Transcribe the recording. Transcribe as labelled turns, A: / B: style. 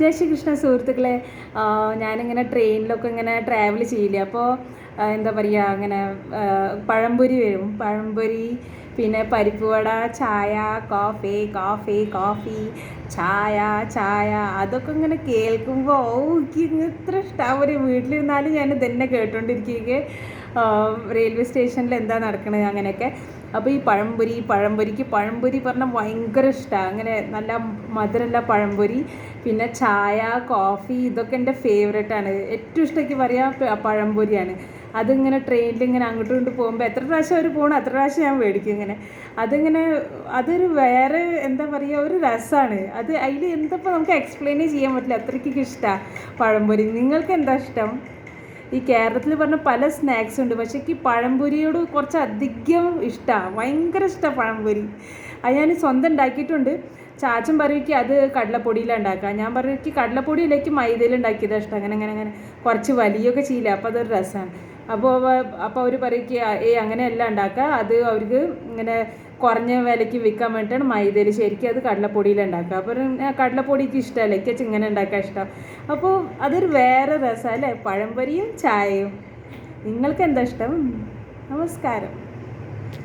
A: ജയ് ശ്രീ കൃഷ്ണ സുഹൃത്തുക്കളെ. ഞാനിങ്ങനെ ട്രെയിനിലൊക്കെ ഇങ്ങനെ ട്രാവൽ ചെയ്യില്ലേ, അപ്പോൾ എന്താ പറയുക, അങ്ങനെ പഴംപൊരി വരും. പഴംപൊരി, പിന്നെ പരിപ്പ് വട, ചായ, കോഫി കോഫി കോഫി, ചായ ചായ, അതൊക്കെ ഇങ്ങനെ കേൾക്കുമ്പോൾ എനിക്ക് ഇത്ര ഇഷ്ടം. ഒരു വീട്ടിലിരുന്നാലും ഞാൻ ഇതന്നെ കേട്ടോണ്ടിരിക്കുക. റെയിൽവേ സ്റ്റേഷനിൽ എന്താ നടക്കണത് അങ്ങനെയൊക്കെ. അപ്പോൾ ഈ പഴംപൊരിക്ക് പഴംപൊരി പറഞ്ഞാൽ ഭയങ്കര ഇഷ്ടമാണ്. അങ്ങനെ നല്ല മധുരമുള്ള പഴംപൊരി, പിന്നെ ചായ, കോഫി, ഇതൊക്കെ എൻ്റെ ഫേവറേറ്റാണ്. ഏറ്റവും ഇഷ്ടമാക്കി പറയാം പഴംപൊരിയാണ്. അതിങ്ങനെ ട്രെയിനിൽ ഇങ്ങനെ അങ്ങോട്ടും ഇങ്ങോട്ട് പോകുമ്പോൾ എത്ര പ്രാവശ്യം അവർ പോകണം അത്ര പ്രാവശ്യം ഞാൻ മേടിക്കും ഇങ്ങനെ. അതിങ്ങനെ അതൊരു വേറെ എന്താ പറയുക, ഒരു രസമാണ് അത്. അതിൽ എന്തപ്പോൾ നമുക്ക് എക്സ്പ്ലെയിൻ ചെയ്യാൻ പറ്റില്ല, അത്രയ്ക്ക് ഇഷ്ടമാണ് പഴംപൊരി. നിങ്ങൾക്ക് എന്താ ഇഷ്ടം? ഈ കേരളത്തിൽ പറഞ്ഞ പല സ്നാക്സ് ഉണ്ട്, പക്ഷേ ഈ പഴംപൊരിയോട് കുറച്ച് അധികം ഇഷ്ടമാണ്, ഭയങ്കര ഇഷ്ടമാണ് പഴംപൊരി. അത് ഞാൻ സ്വന്തം ഉണ്ടാക്കിയിട്ടുണ്ട്. ചാച്ചൻ പറയുക അത് കടലപ്പൊടിയിലാണ് ഉണ്ടാക്കുക, ഞാൻ പറയുക കടലപ്പൊടിയിലേക്ക് മൈദയിൽ ഉണ്ടാക്കിയതാണ് ഇഷ്ടം. അങ്ങനെ അങ്ങനെ അങ്ങനെ കുറച്ച് വലിയൊക്കെ ചെയ്യില്ല, അപ്പോൾ അതൊരു രസമാണ്. അപ്പോൾ അവർ പറയുക അങ്ങനെയല്ല ഉണ്ടാക്കുക, അത് അവർക്ക് ഇങ്ങനെ കുറഞ്ഞ വിലയ്ക്ക് വിൽക്കാൻ വേണ്ടിയിട്ടാണ് മൈദയിൽ, ശരിക്കും അത് കടലപ്പൊടിയിലുണ്ടാക്കുക. അപ്പോൾ കടലപ്പൊടിക്ക് ഇഷ്ടമല്ല, എനിക്ക് ഇങ്ങനെ ഉണ്ടാക്കാൻ ഇഷ്ടം. അപ്പോൾ അതൊരു വേറെ രസമല്ലേ, പഴംപൊരിയും ചായയും. നിങ്ങൾക്ക് എന്താ ഇഷ്ടം? നമസ്കാരം.